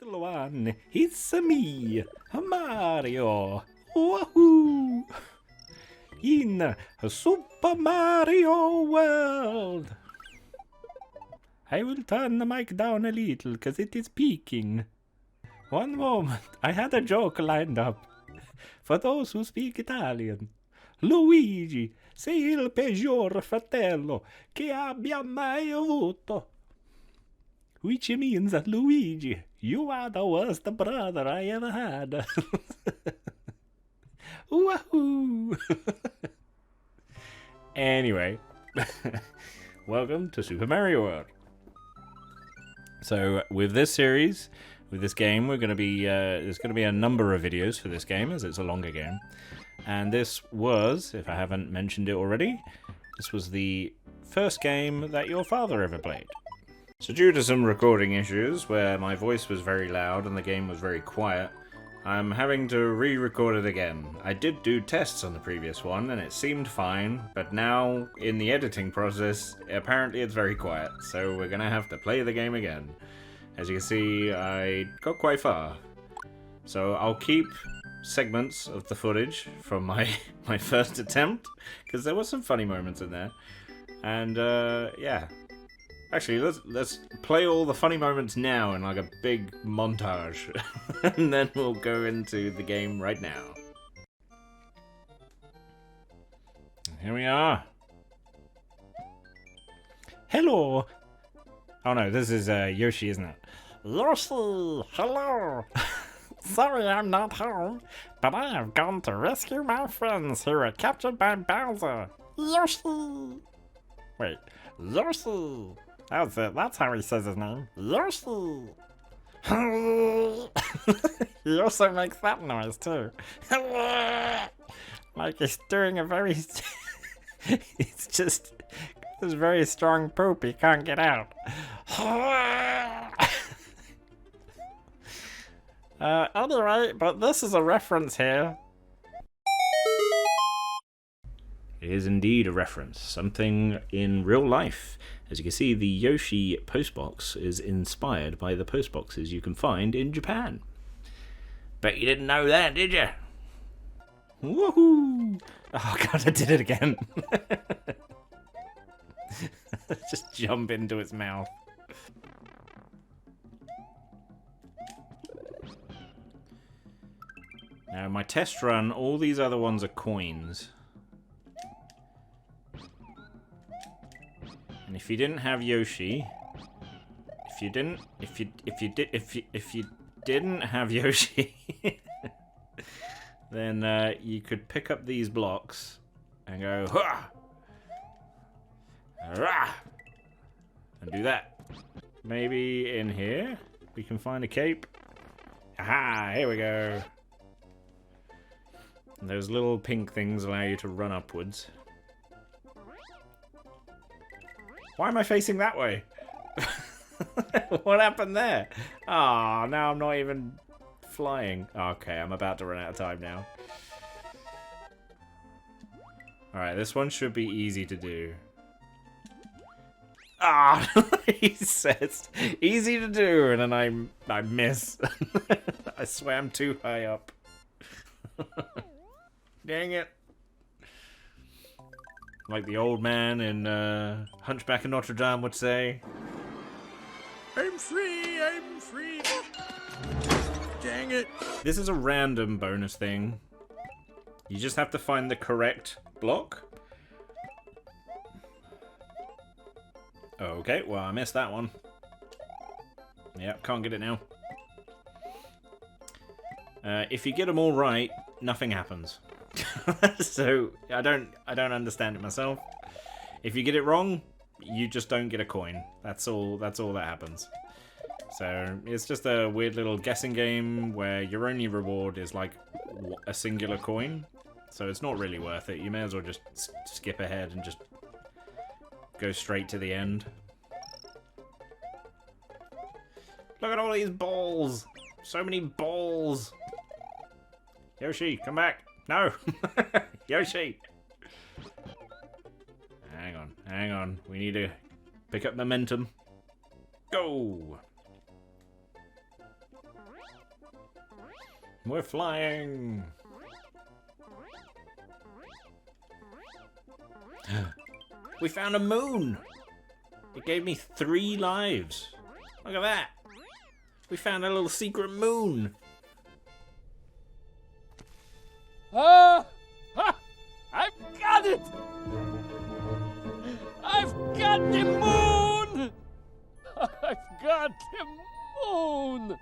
Little one, it's me, Mario. Wahoo! In Super Mario World. I will turn the mic down a little because it is peaking. One moment, I had a joke lined up. For those who speak Italian. Luigi, sei il peggior fratello che abbia mai avuto. Which means, Luigi, you are the worst brother I ever had. Wahoo! Anyway, welcome to Super Mario World. So, with this series, with this game, we're going to be there's going to be a number of videos for this game, as it's a longer game. And this was, if I haven't mentioned it already, this was the first game that your father ever played. So due to some recording issues, where my voice was very loud and the game was very quiet, I'm having to re-record it again. I did do tests on the previous one, and it seemed fine, but now, in the editing process, apparently it's very quiet, so we're gonna have to play the game again. As you can see, I got quite far. So I'll keep segments of the footage from my first attempt, because there were some funny moments in there. And, yeah. Actually, let's play all the funny moments now in like a big montage, and then we'll go into the game right now. Here we are. Hello. Oh no, this is Yoshi, isn't it? Yoshi, hello. Sorry I'm not home, but I have gone to rescue my friends who were captured by Bowser. Yoshi. Wait, Yoshi. That's it, that's how he says his name. Yoshi! He also makes that noise too. Like he's doing a very... it's just... this very strong poop he can't get out. Anyway, but this is a reference here. It is indeed a reference, something in real life. As you can see, the Yoshi postbox is inspired by the postboxes you can find in Japan. Bet you didn't know that, did you? Woohoo! Oh god, I did it again. Just jump into its mouth. Now, my test run, all these other ones are coins. And if you didn't have Yoshi, if you didn't have Yoshi, then you could pick up these blocks and go hah, rah, and do that. Maybe in here we can find a cape. Aha! Here we go. And those little pink things allow you to run upwards. Why am I facing that way? What happened there? Ah, now I'm not even flying. Okay, I'm about to run out of time now. Alright, this one should be easy to do. Ah, he says easy to do, and then I miss. I swam too high up. Dang it. Like the old man in Hunchback of Notre Dame would say, I'm free, I'm free. Dang it. This is a random bonus thing. You just have to find the correct block. Okay, well I missed that one. Yep, can't get it now. If you get them all right, nothing happens. So I don't understand it myself. If you get it wrong, you just don't get a coin. That's all that happens. So it's just a weird little guessing game where your only reward is like a singular coin. So it's not really worth it. You may as well just skip ahead and just go straight to the end. Look at all these balls! So many balls! Yoshi, come back! No! Yoshi! Hang on. We need to pick up momentum. Go! We're flying. We found a moon. It gave me 3 lives. Look at that. We found a little secret moon. Ah! Ha! I've got it! I've got the moon! I've got the moon!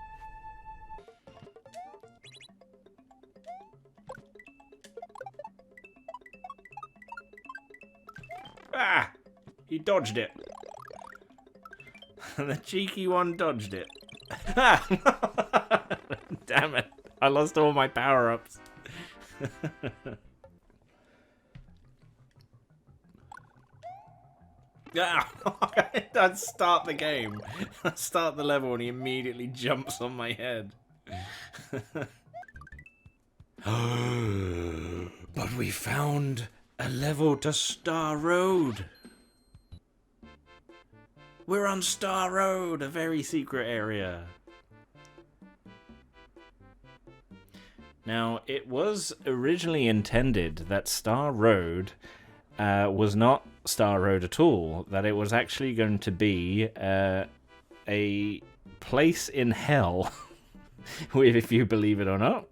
Ah! He dodged it. The cheeky one dodged it. Ah! Damn it. I lost all my power-ups. I'd start the game. I start the level and he immediately jumps on my head. But we found a level to Star Road. We're on Star Road, a very secret area. Now, it was originally intended that Star Road was not Star Road at all, that it was actually going to be a place in hell, if you believe it or not.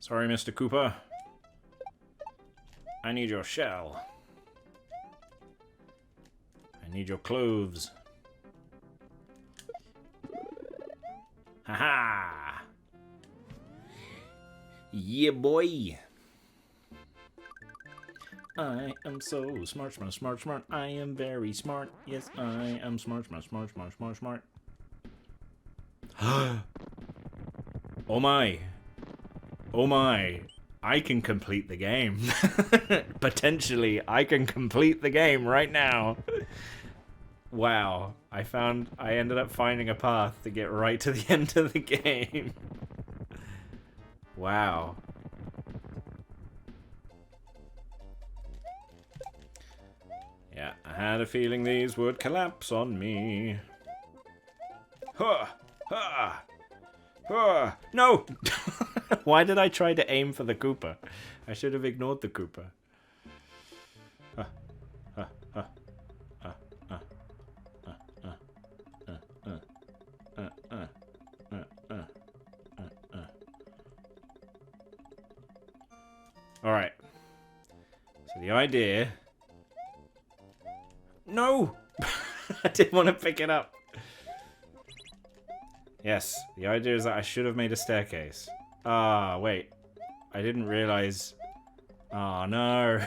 Sorry, Mr. Cooper. I need your shell. I need your clothes. Haha! Yeah, boy! I am so smart, smart, smart, smart. I am very smart. Yes, I am smart, smart, smart, smart, smart, smart. Oh my. Oh my. I can complete the game. Potentially, I can complete the game right now. Wow. I ended up finding a path to get right to the end of the game. Wow. Yeah, I had a feeling these would collapse on me. Huh! Huh! Huh! No! Why did I try to aim for the Koopa? I should have ignored the Koopa. Huh. Huh. Huh. Huh. Huh. Huh. Huh. Huh. Huh. Huh. Huh. Huh. Alright. So the idea... No! I didn't want to pick it up. Yes, the idea is that I should have made a staircase. Ah, wait. I didn't realize... Oh, no.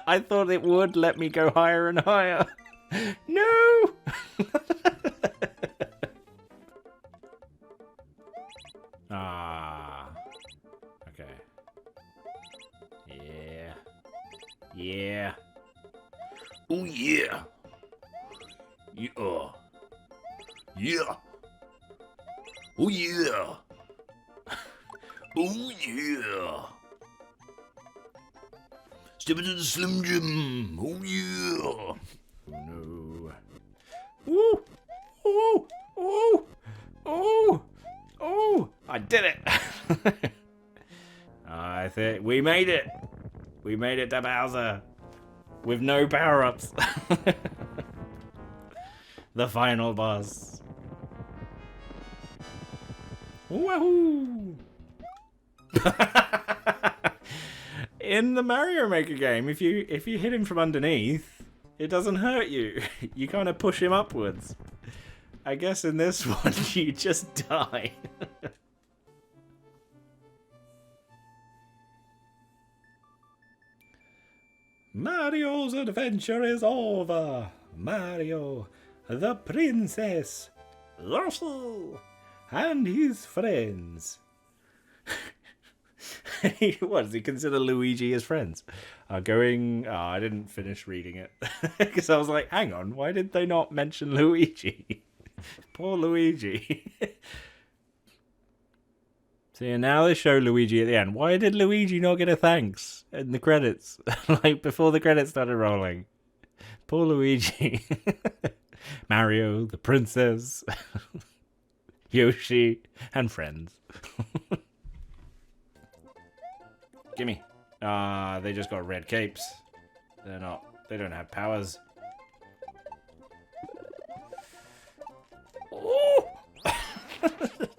I thought it would let me go higher and higher. No! Ah. Okay. Yeah. Yeah. Oh, yeah. Yeah. Yeah. Oh, yeah. Oh, yeah. Step into the Slim Jim. Oh, yeah. Oh, no. Ooh. Oh. Oh. Oh. Oh. I did it. I think we made it. We made it to Bowser. With no power-ups. The final boss. Wahoo! In the Mario Maker game, if you hit him from underneath, it doesn't hurt you. You kind of push him upwards. I guess in this one, you just die. Mario's adventure is over. Mario, the princess, Yoshi, and his friends. What, does he consider Luigi his friends? Are going... Oh, I didn't finish reading it. Because I was like, hang on, why did they not mention Luigi? Poor Luigi. See, and now they show Luigi at the end. Why did Luigi not get a thanks in the credits? Like, before the credits started rolling. Poor Luigi. Mario, the princess. Yoshi and friends. Gimme. They just got red capes. They don't have powers. Oh!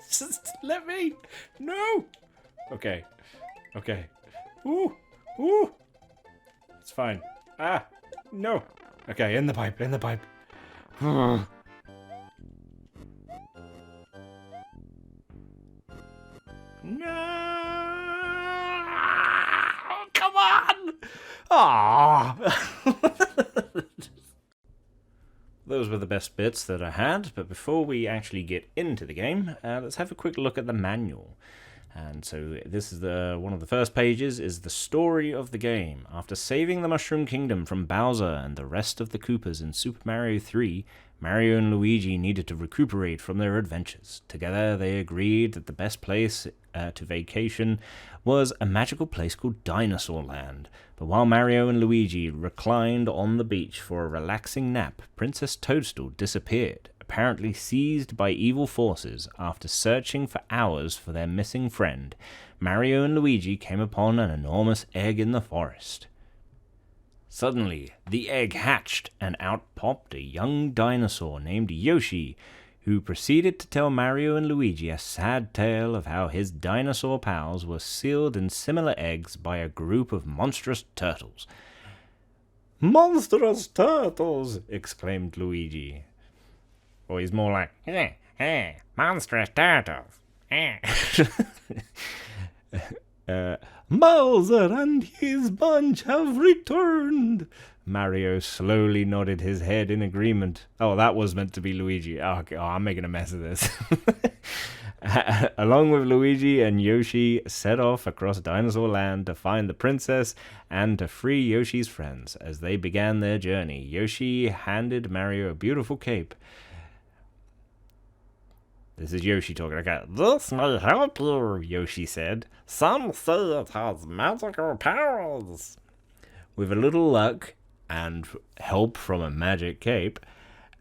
Just let me. No. Okay. Ooh. It's fine. No. Okay, in the pipe. No! Come on! Those were the best bits that I had, but before we actually get into the game, let's have a quick look at the manual. And so this is one of the first pages is the story of the game. After saving the Mushroom Kingdom from Bowser and the rest of the Koopas in Super Mario 3, Mario and Luigi needed to recuperate from their adventures. Together they agreed that the best place to vacation was a magical place called Dinosaur Land. But while Mario and Luigi reclined on the beach for a relaxing nap, Princess Toadstool disappeared, apparently seized by evil forces. After searching for hours for their missing friend, Mario and Luigi came upon an enormous egg in the forest. Suddenly, the egg hatched, and out popped a young dinosaur named Yoshi, who proceeded to tell Mario and Luigi a sad tale of how his dinosaur pals were sealed in similar eggs by a group of monstrous turtles. "Monstrous turtles!" exclaimed Luigi. Or he's more like, monstrous turtles. Bowser and his bunch have returned. Mario slowly nodded his head in agreement. Oh, that was meant to be Luigi. Oh, okay. I'm making a mess of this. Along with Luigi and Yoshi set off across Dinosaur Land to find the princess and to free Yoshi's friends. As they began their journey, Yoshi handed Mario a beautiful cape. This is Yoshi talking. Okay. "This may help you," Yoshi said. "Some say it has magical powers." With a little luck and help from a magic cape,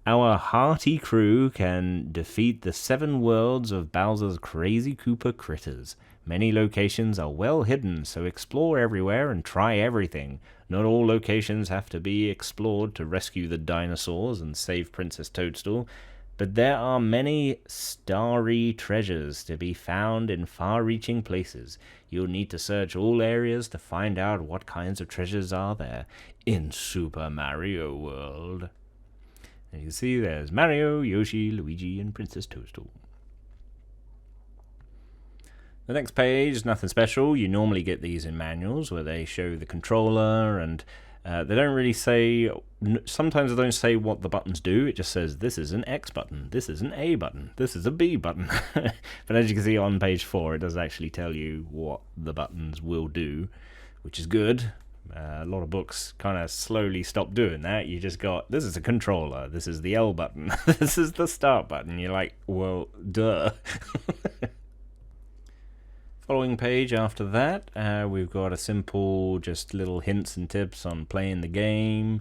our hearty crew can defeat the 7 worlds of Bowser's crazy Koopa critters. Many locations are well hidden, so explore everywhere and try everything. Not all locations have to be explored to rescue the dinosaurs and save Princess Toadstool, but there are many starry treasures to be found in far-reaching places. You'll need to search all areas to find out what kinds of treasures are there in Super Mario World. And you can see there's Mario, Yoshi, Luigi, and Princess Toadstool. The next page is nothing special. You normally get these in manuals where they show the controller and they don't really say, sometimes they don't say what the buttons do. It just says, this is an X button, this is an A button, this is a B button. But as you can see on page 4, it does actually tell you what the buttons will do, which is good. A lot of books kind of slowly stop doing that. You just got, this is a controller, this is the L button, this is the start button. You're like, well, duh. Following page after that, we've got a simple, just little hints and tips on playing the game,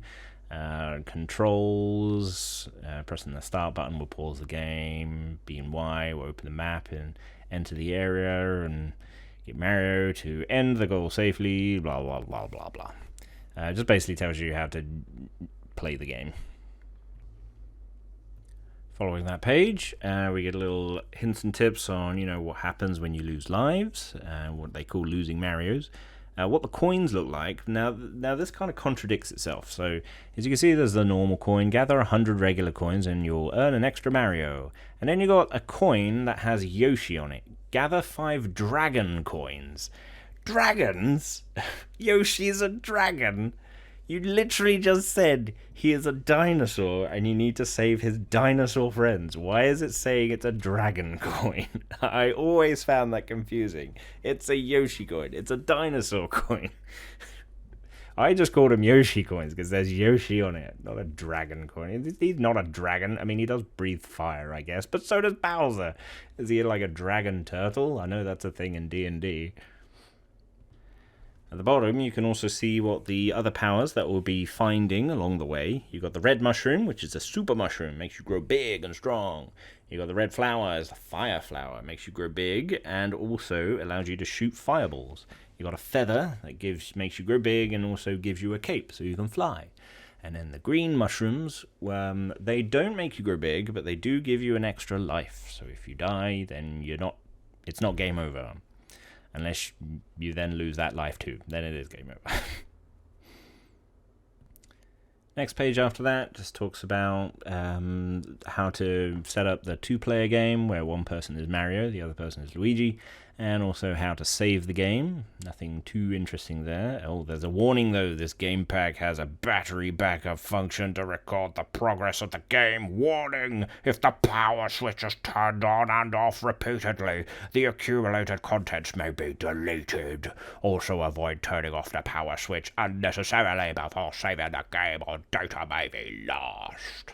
controls, pressing the start button will pause the game, B and Y will open the map and enter the area and get Mario to end the goal safely, blah, blah, blah, blah, blah. Just basically tells you how to play the game. Following that page, we get a little hints and tips on, what happens when you lose lives, what they call losing Marios, what the coins look like. Now this kind of contradicts itself. So, as you can see, there's the normal coin. Gather 100 regular coins and you'll earn an extra Mario. And then you got a coin that has Yoshi on it. Gather 5 dragon coins. Dragons? Yoshi's a dragon? You literally just said he is a dinosaur and you need to save his dinosaur friends. Why is it saying it's a dragon coin? I always found that confusing. It's a Yoshi coin. It's a dinosaur coin. I just called him Yoshi coins because there's Yoshi on it, not a dragon coin. He's not a dragon. I mean, he does breathe fire, I guess, but so does Bowser. Is he like a dragon turtle? I know that's a thing in D&D. At the bottom, you can also see what the other powers that we'll be finding along the way. You've got the red mushroom, which is a super mushroom, makes you grow big and strong. You've got the red flower, is the fire flower, makes you grow big and also allows you to shoot fireballs. You've got a feather that makes you grow big and also gives you a cape so you can fly. And then the green mushrooms, they don't make you grow big, but they do give you an extra life. So if you die, then it's not game over. Unless you then lose that life too. Then it is game over. Next page after that just talks about how to set up the 2-player game where one person is Mario, the other person is Luigi, and also how to save the game. Nothing too interesting there. Oh, there's a warning though. This game pack has a battery backup function to record the progress of the game. Warning! If the power switch is turned on and off repeatedly, the accumulated contents may be deleted. Also avoid turning off the power switch unnecessarily before saving the game, or data may be lost.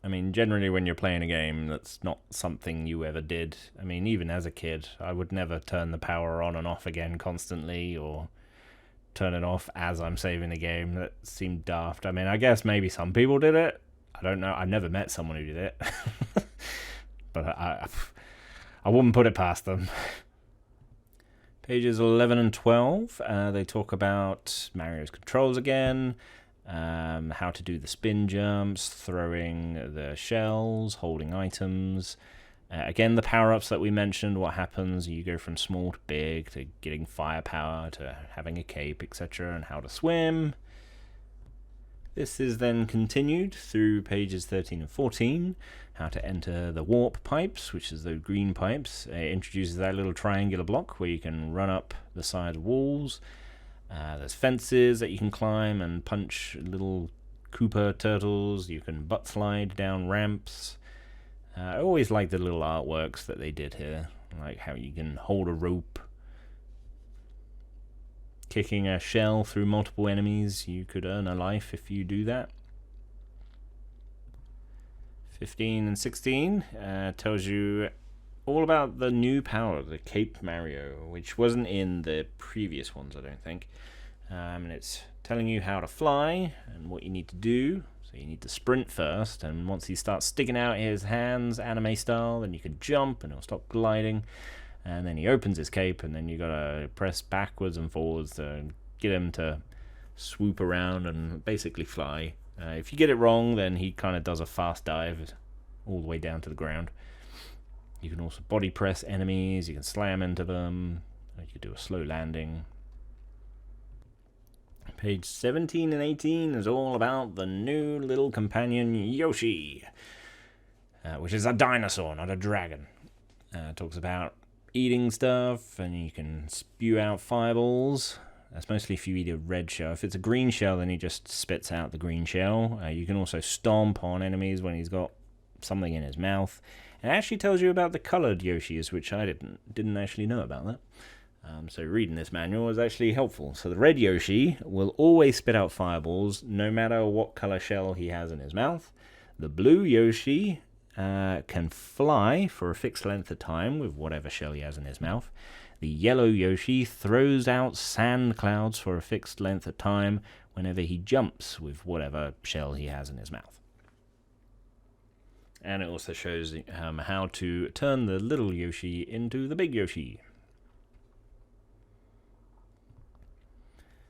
I mean, generally when you're playing a game, that's not something you ever did. I mean, even as a kid, I would never turn the power on and off again constantly, or turn it off as I'm saving the game. That seemed daft. I mean, I guess maybe some people did it. I don't know. I've never met someone who did it. But I wouldn't put it past them. Pages 11 and 12, they talk about Mario's controls again. How to do the spin jumps, throwing the shells, holding items. Again, the power-ups that we mentioned, what happens, you go from small to big, to getting firepower, to having a cape, etc., and how to swim. This is then continued through pages 13 and 14, how to enter the warp pipes, which is those green pipes. It introduces that little triangular block where you can run up the side walls. There's fences that you can climb and punch little Koopa turtles. You can butt slide down ramps. I always like the little artworks that they did here, like how you can hold a rope. Kicking a shell through multiple enemies, you could earn a life if you do that. 15 and 16 tells you all about the new power, the Cape Mario, which wasn't in the previous ones, I don't think. And it's telling you how to fly and what you need to do. So you need to sprint first, and once he starts sticking out his hands, anime style, then you can jump and he'll stop gliding. And then he opens his cape, and then you gotta press backwards and forwards to get him to swoop around and basically fly. If you get it wrong, then he kind of does a fast dive all the way down to the ground. You can also body press enemies, you can slam into them, you can do a slow landing. Page 17 and 18 is all about the new little companion Yoshi, which is a dinosaur, not a dragon. Talks about eating stuff, and you can spew out fireballs. That's mostly if you eat a red shell. If it's a green shell, then he just spits out the green shell. You can also stomp on enemies when he's got something in his mouth. It actually tells you about the coloured Yoshis, which I didn't actually know about that. So reading this manual is actually helpful. So the red Yoshi will always spit out fireballs, no matter what colour shell he has in his mouth. The blue Yoshi can fly for a fixed length of time with whatever shell he has in his mouth. The yellow Yoshi throws out sand clouds for a fixed length of time whenever he jumps with whatever shell he has in his mouth. And it also shows how to turn the little Yoshi into the big Yoshi.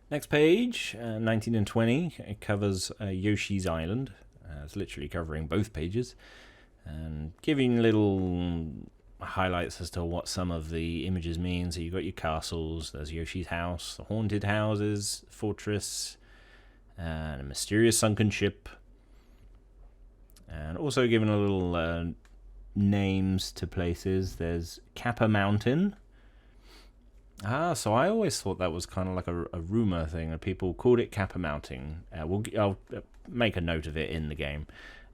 Next page, 19 and 20, it covers Yoshi's Island. It's literally covering both pages, and giving little highlights as to what some of the images mean. So you've got your castles, there's Yoshi's house, the haunted houses, fortress, and a mysterious sunken ship. And also given a little names to places. There's Kappa Mountain. So I always thought that was kind of like a rumor thing, that people called it Kappa Mountain. I'll make a note of it in the game.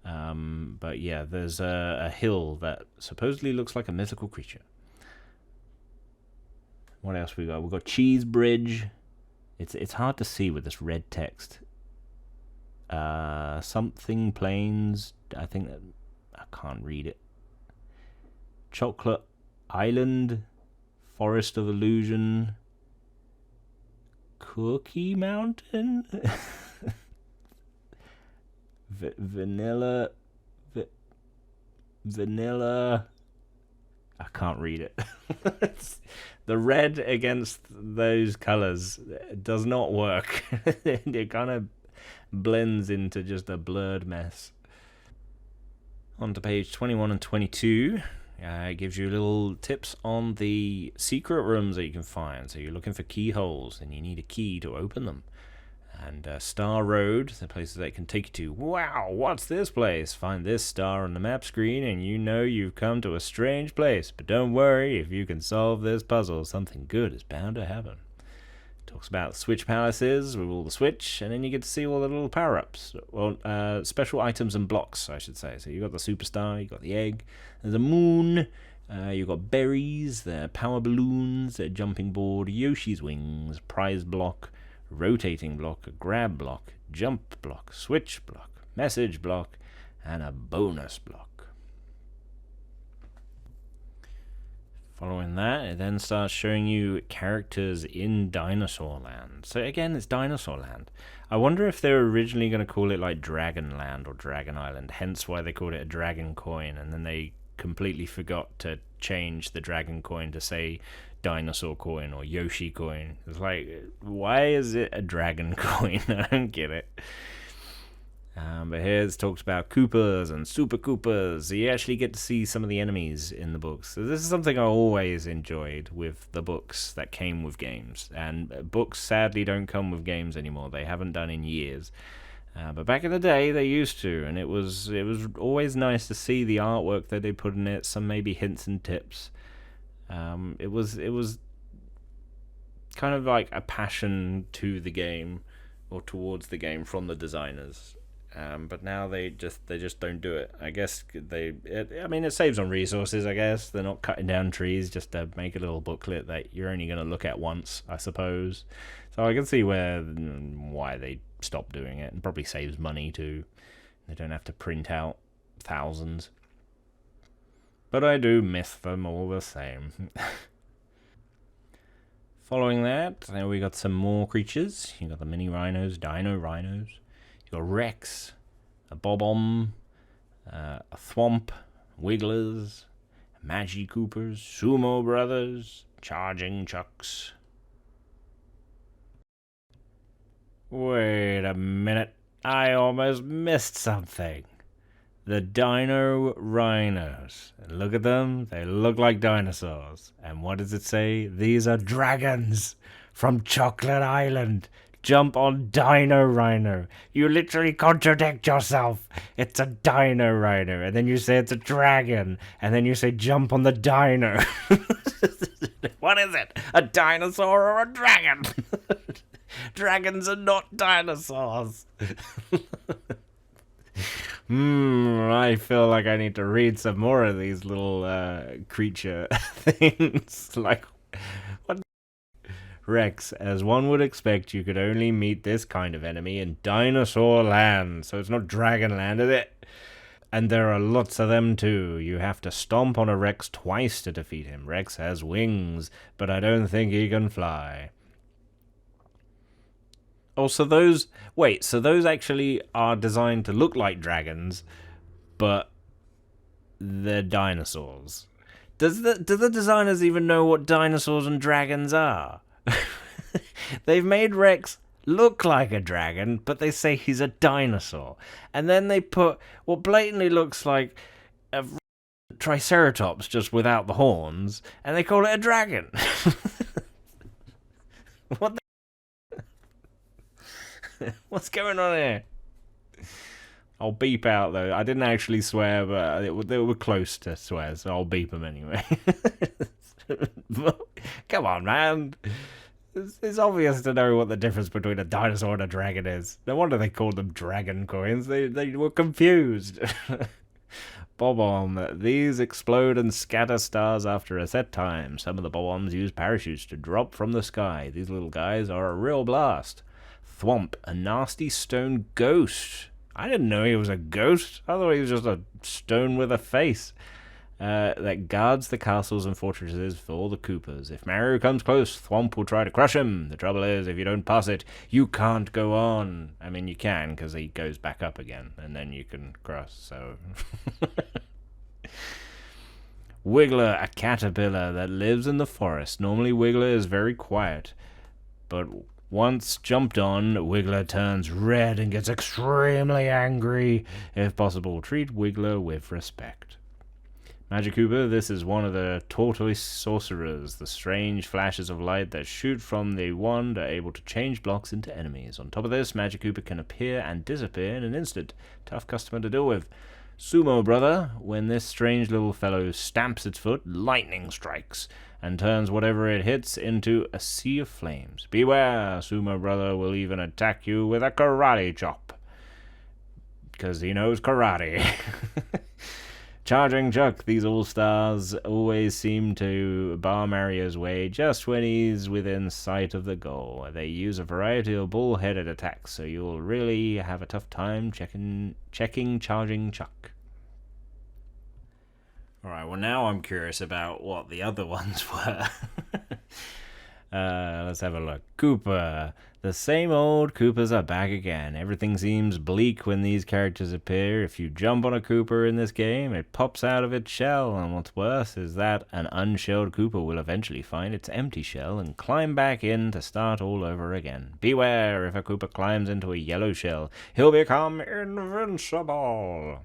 But yeah, there's a hill that supposedly looks like a mythical creature. What else we got? We've got Cheese Bridge. It's hard to see with this red text. Something Plains. I think that I can't read it. Chocolate Island. Forest of Illusion, Cookie Mountain? Vanilla. Vanilla. I can't read it. The red against those colors does not work. It kind of blends into just a blurred mess. On to page 21 and 22. It gives you little tips on the secret rooms that you can find. So you're looking for keyholes, and you need a key to open them. And Star Road, the places that can take you to. Wow, what's this place? Find this star on the map screen, and you know you've come to a strange place. But don't worry, if you can solve this puzzle, something good is bound to happen. Talks about switch palaces with all the switch, and then you get to see all the little power-ups. Well, special items and blocks, I should say. So you got the superstar, you got the egg, there's a moon, you got berries, the power balloons, a jumping board, Yoshi's wings, prize block, rotating block, grab block, jump block, switch block, message block, and a bonus block. Following that, it then starts showing you characters in Dinosaur Land. So again, it's Dinosaur Land. I wonder if they were originally going to call it like Dragon Land or Dragon Island, hence why they called it a dragon coin, and then they completely forgot to change the dragon coin to say dinosaur coin or Yoshi coin. It's like, why is it a dragon coin? I don't get it. But here it talks about Koopas and Super Koopas. So you actually get to see some of the enemies in the books. So this is something I always enjoyed with the books that came with games. And books sadly don't come with games anymore. They haven't done in years. But back in the day, they used to, and it was always nice to see the artwork that they put in it. Some maybe hints and tips. It was kind of like a passion to the game, or towards the game from the designers. But now they just don't do it. I guess it saves on resources. I guess they're not cutting down trees just to make a little booklet that you're only going to look at once, I suppose. So I can see why they stopped doing it, and probably saves money too. They don't have to print out thousands. But I do miss them all the same. Following that, there we got some more creatures. You got the mini rhinos, dino rhinos. You got Rex, a Bob-omb, a Thwomp, Wigglers, Magi Coopers, Sumo Brothers, Charging Chucks. Wait a minute, I almost missed something. The Dino Rhinos. Look at them, they look like dinosaurs. And what does it say? These are dragons from Chocolate Island. Jump on Dino Rhino. You literally contradict yourself. It's a Dino Rhino. And then you say it's a dragon. And then you say jump on the dino. What is it? A dinosaur or a dragon? Dragons are not dinosaurs. I feel like I need to read some more of these little creature things. Like, what? Rex, as one would expect, you could only meet this kind of enemy in Dinosaur Land. So it's not Dragon Land, is it? And there are lots of them too. You have to stomp on a Rex twice to defeat him. Rex has wings, but I don't think he can fly. Oh, so those actually are designed to look like dragons, but they're dinosaurs. Do the designers even know what dinosaurs and dragons are? They've made Rex look like a dragon, but they say he's a dinosaur. And then they put what blatantly looks like a Triceratops just without the horns, and they call it a dragon. What what's going on here? I'll beep out, though. I didn't actually swear, but they were close to swear, so I'll beep them anyway. Come on, man. It's obvious to know what the difference between a dinosaur and a dragon is. No wonder they called them dragon coins. They were confused. Bob-omb. These explode and scatter stars after a set time. Some of the Bob-ombs use parachutes to drop from the sky. These little guys are a real blast. Thwomp. A nasty stone ghost. I didn't know he was a ghost. I thought he was just a stone with a face. that guards the castles and fortresses for all the Koopas. If Mario comes close, Thwomp will try to crush him. The trouble is, if you don't pass it, you can't go on. I mean, you can, because he goes back up again, and then you can cross, so... Wiggler, a caterpillar that lives in the forest. Normally, Wiggler is very quiet, but once jumped on, Wiggler turns red and gets extremely angry. If possible, treat Wiggler with respect. Magikoopa, this is one of the tortoise sorcerers. The strange flashes of light that shoot from the wand are able to change blocks into enemies. On top of this, Magikoopa can appear and disappear in an instant. Tough customer to deal with. Sumo Brother, when this strange little fellow stamps its foot, lightning strikes and turns whatever it hits into a sea of flames. Beware, Sumo Brother will even attack you with a karate chop, because he knows karate. Charging Chuck, these all-stars always seem to bar Mario's way just when he's within sight of the goal. They use a variety of bull-headed attacks, so you'll really have a tough time checking Charging Chuck. Alright, well now I'm curious about what the other ones were. Let's have a look. Koopa. The same old Koopas are back again. Everything seems bleak when these characters appear. If you jump on a Koopa in this game, it pops out of its shell, and what's worse is that an unshelled Koopa will eventually find its empty shell and climb back in to start all over again. Beware, if a Koopa climbs into a yellow shell, he'll become invincible.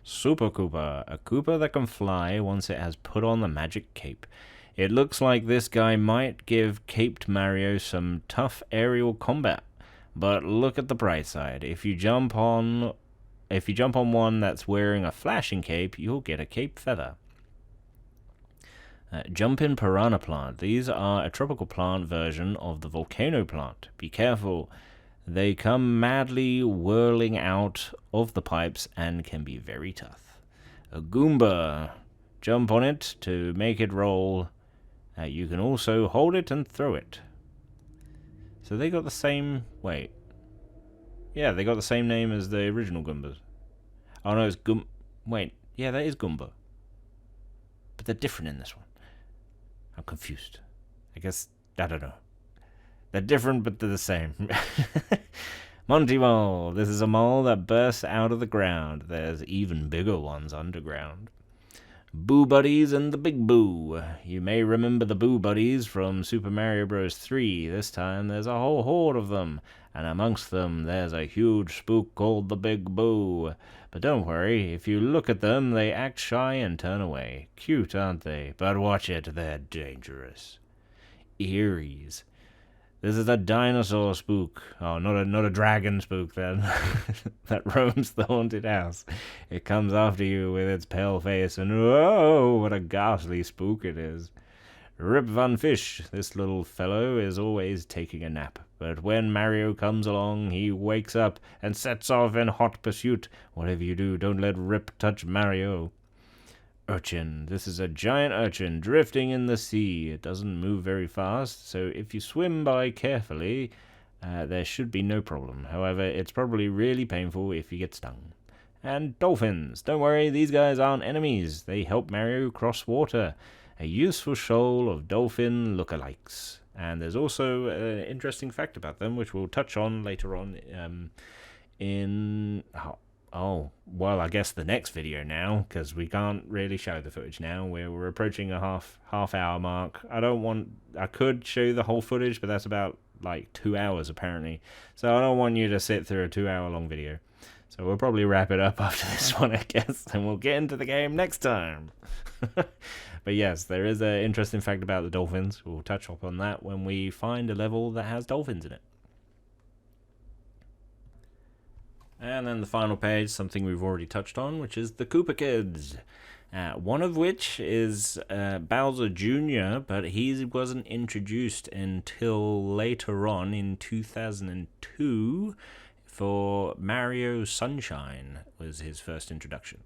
Super Koopa, a Koopa that can fly once it has put on the magic cape. It looks like this guy might give Caped Mario some tough aerial combat, but look at the bright side. If you jump on one that's wearing a flashing cape, you'll get a cape feather. Jumpin' Piranha Plant. These are a tropical plant version of the volcano plant. Be careful. They come madly whirling out of the pipes and can be very tough. A Goomba. Jump on it to make it roll. You can also hold it and throw it. So they got the same... Wait. Yeah, they got the same name as the original Goombas. Oh no, it's Wait, yeah, that is Goomba. But they're different in this one. I'm confused. I guess, I don't know. They're different, but they're the same. Monty Mole. This is a mole that bursts out of the ground. There's even bigger ones underground. Boo Buddies and the Big Boo. You may remember the Boo Buddies from Super Mario Bros. 3. This time there's a whole horde of them, and amongst them there's a huge spook called the Big Boo. But don't worry, if you look at them, they act shy and turn away. Cute, aren't they? But watch it, they're dangerous. Eerie's. This is a dinosaur spook. Oh, not a dragon spook then. That roams the haunted house. It comes after you with its pale face, and whoa, what a ghastly spook it is. Rip Van Fish. This little fellow is always taking a nap, but when Mario comes along, he wakes up and sets off in hot pursuit. Whatever you do, don't let Rip touch Mario. Urchin. This is a giant urchin drifting in the sea. It doesn't move very fast, so if you swim by carefully, there should be no problem. However, it's probably really painful if you get stung. And dolphins. Don't worry, these guys aren't enemies. They help Mario cross water. A useful shoal of dolphin lookalikes. And there's also an interesting fact about them, which we'll touch on later on Oh, well, I guess the next video now, because we can't really show the footage now. We're approaching a half hour mark. I could show you the whole footage, but that's about like 2 hours apparently. So I don't want you to sit through a 2 hour long video. So we'll probably wrap it up after this one, I guess, and we'll get into the game next time. But yes, there is an interesting fact about the dolphins. We'll touch upon that when we find a level that has dolphins in it. And then the final page, something we've already touched on, which is the Koopa Kids. One of which is Bowser Jr., but he wasn't introduced until later on in 2002 for Mario Sunshine was his first introduction.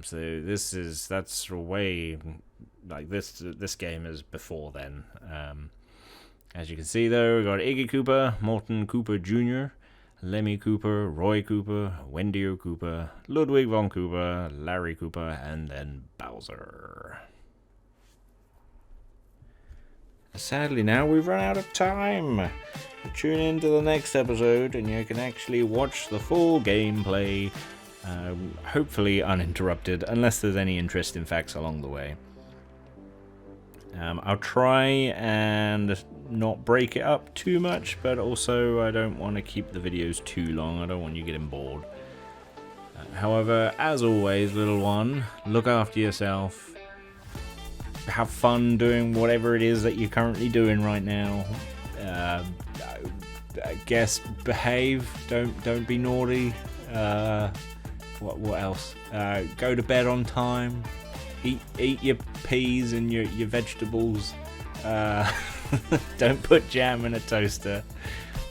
So that's way like this game is before then. As you can see though, we got Iggy Koopa, Morton Koopa Jr., Lemmy Cooper, Roy Cooper, Wendy O. Cooper, Ludwig von Cooper, Larry Cooper, and then Bowser. Sadly now we've run out of time. Tune in to the next episode and you can actually watch the full gameplay, hopefully uninterrupted, unless there's any interesting facts along the way. I'll try and not break it up too much, but also I don't want to keep the videos too long. I don't want you getting bored. However, as always, little one, look after yourself. Have fun doing whatever it is that you're currently doing right now. I guess behave. Don't be naughty. What else? Go to bed on time. Eat your peas and your vegetables. Don't put jam in a toaster.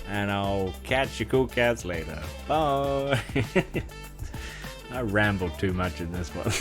And I'll catch you cool cats later. Bye. I rambled too much in this one.